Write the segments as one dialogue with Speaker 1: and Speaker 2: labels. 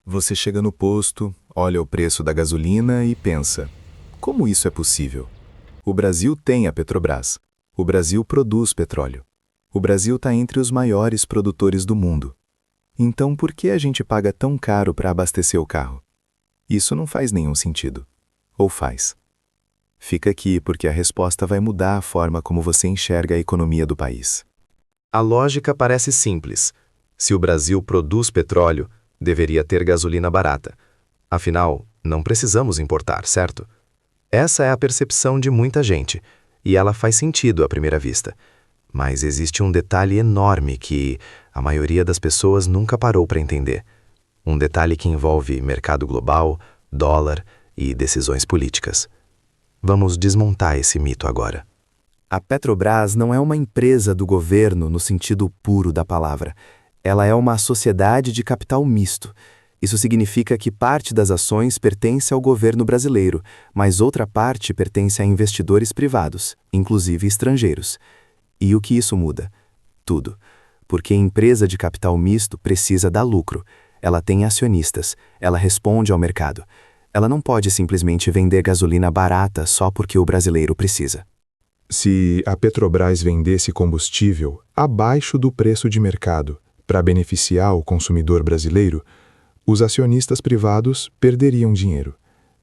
Speaker 1: Você chega no posto, olha o preço da gasolina e pensa: como isso é possível? O Brasil tem a Petrobras. O Brasil produz petróleo. O Brasil está entre os maiores produtores do mundo. Então, por que a gente paga tão caro para abastecer o carro? Isso não faz nenhum sentido. Ou faz? Fica aqui porque a resposta vai mudar a forma como você enxerga a economia do país.
Speaker 2: A lógica parece simples. Se o Brasil produz petróleo, deveria ter gasolina barata. Afinal, não precisamos importar, certo? Essa é a percepção de muita gente, e ela faz sentido à primeira vista. Mas existe um detalhe enorme que a maioria das pessoas nunca parou para entender. Um detalhe que envolve mercado global, dólar e decisões políticas. Vamos desmontar esse mito agora.
Speaker 1: A Petrobras não é uma empresa do governo no sentido puro da palavra. Ela é uma sociedade de capital misto. Isso significa que parte das ações pertence ao governo brasileiro, mas outra parte pertence a investidores privados, inclusive estrangeiros. E o que isso muda? Tudo. Porque a empresa de capital misto precisa dar lucro. Ela tem acionistas. Ela responde ao mercado. Ela não pode simplesmente vender gasolina barata só porque o brasileiro precisa.
Speaker 3: Se a Petrobras vendesse combustível abaixo do preço de mercado para beneficiar o consumidor brasileiro, os acionistas privados perderiam dinheiro.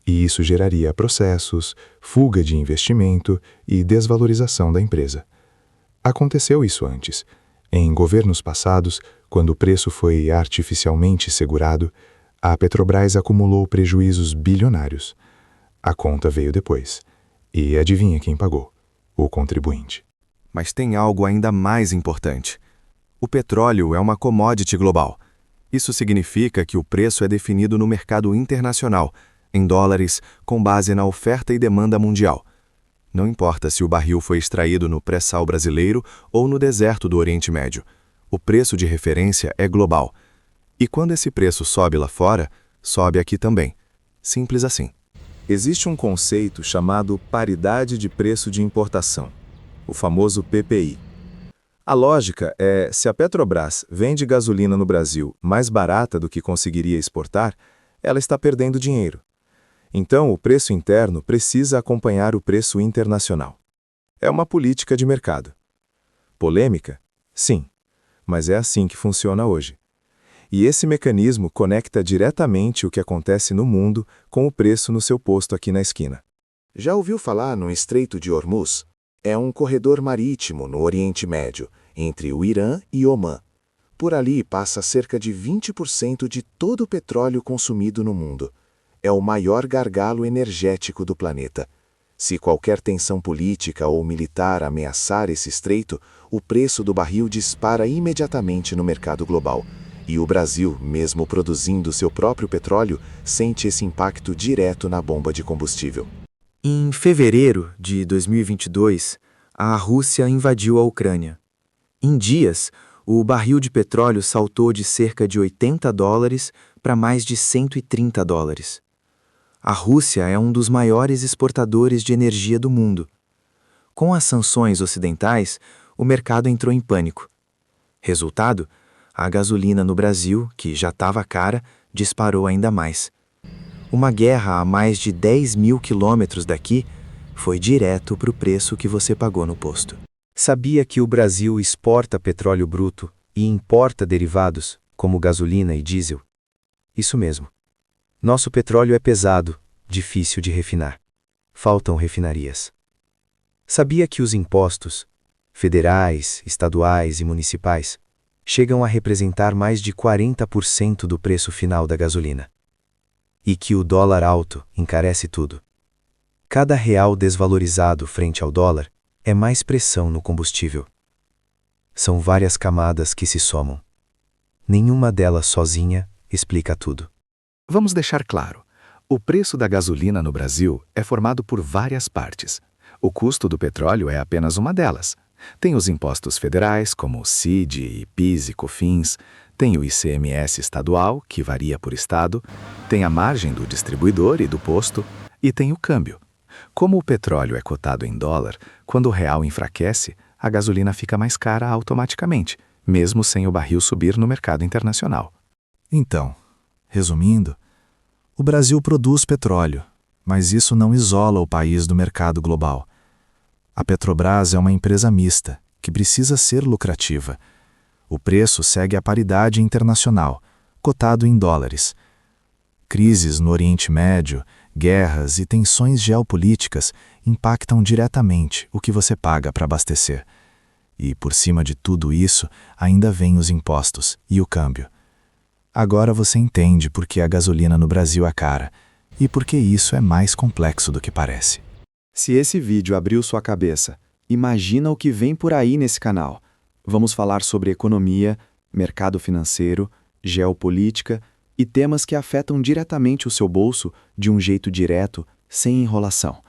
Speaker 3: E isso geraria processos, fuga de investimento e desvalorização da empresa. Aconteceu isso antes. Em governos passados, quando o preço foi artificialmente segurado, a Petrobras acumulou prejuízos bilionários. A conta veio depois. E adivinha quem pagou? O contribuinte.
Speaker 1: Mas tem algo ainda mais importante. O petróleo é uma commodity global. Isso significa que o preço é definido no mercado internacional, em dólares, com base na oferta e demanda mundial. Não importa se o barril foi extraído no pré-sal brasileiro ou no deserto do Oriente Médio. O preço de referência é global. E quando esse preço sobe lá fora, sobe aqui também. Simples assim. Existe um conceito chamado paridade de preço de importação, o famoso PPI. A lógica é, se a Petrobras vende gasolina no Brasil mais barata do que conseguiria exportar, ela está perdendo dinheiro. Então, o preço interno precisa acompanhar o preço internacional. É uma política de mercado. Polêmica? Sim, mas é assim que funciona hoje. E esse mecanismo conecta diretamente o que acontece no mundo com o preço no seu posto aqui na esquina.
Speaker 4: Já ouviu falar no Estreito de Hormuz? É um corredor marítimo no Oriente Médio, entre o Irã e Omã. Por ali passa cerca de 20% de todo o petróleo consumido no mundo. É o maior gargalo energético do planeta. Se qualquer tensão política ou militar ameaçar esse estreito, o preço do barril dispara imediatamente no mercado global. E o Brasil, mesmo produzindo seu próprio petróleo, sente esse impacto direto na bomba de combustível.
Speaker 5: Em fevereiro de 2022, a Rússia invadiu a Ucrânia. Em dias, o barril de petróleo saltou de cerca de $80 para mais de $130. A Rússia é um dos maiores exportadores de energia do mundo. Com as sanções ocidentais, o mercado entrou em pânico. Resultado, a gasolina no Brasil, que já estava cara, disparou ainda mais. Uma guerra a mais de 10 mil quilômetros daqui foi direto para o preço que você pagou no posto.
Speaker 2: Sabia que o Brasil exporta petróleo bruto e importa derivados, como gasolina e diesel? Isso mesmo. Nosso petróleo é pesado, difícil de refinar. Faltam refinarias. Sabia que os impostos, federais, estaduais e municipais, chegam a representar mais de 40% do preço final da gasolina? E que o dólar alto encarece tudo. Cada real desvalorizado frente ao dólar é mais pressão no combustível. São várias camadas que se somam. Nenhuma delas sozinha explica tudo.
Speaker 1: Vamos deixar claro. O preço da gasolina no Brasil é formado por várias partes. O custo do petróleo é apenas uma delas. Tem os impostos federais, como o CID, PIS e COFINS, tem o ICMS estadual, que varia por estado, tem a margem do distribuidor e do posto, e tem o câmbio. Como o petróleo é cotado em dólar, quando o real enfraquece, a gasolina fica mais cara automaticamente, mesmo sem o barril subir no mercado internacional. Então, Resumindo, o Brasil produz petróleo, mas isso não isola o país do mercado global. A Petrobras é uma empresa mista, que precisa ser lucrativa. O preço segue a paridade internacional, cotado em dólares. Crises no Oriente Médio, guerras e tensões geopolíticas impactam diretamente o que você paga para abastecer. E, por cima de tudo isso, ainda vêm os impostos e o câmbio. Agora você entende por que a gasolina no Brasil é cara e por que isso é mais complexo do que parece.
Speaker 5: Se esse vídeo abriu sua cabeça, imagina o que vem por aí nesse canal. Vamos falar sobre economia, mercado financeiro, geopolítica e temas que afetam diretamente o seu bolso de um jeito direto, sem enrolação.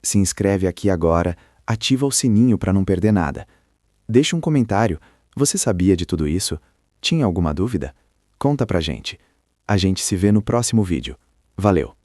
Speaker 5: Se inscreve aqui agora, ativa o sininho para não perder nada. Deixe um comentário. Você sabia de tudo isso? Tinha alguma dúvida? Conta pra gente. A gente se vê no próximo vídeo. Valeu!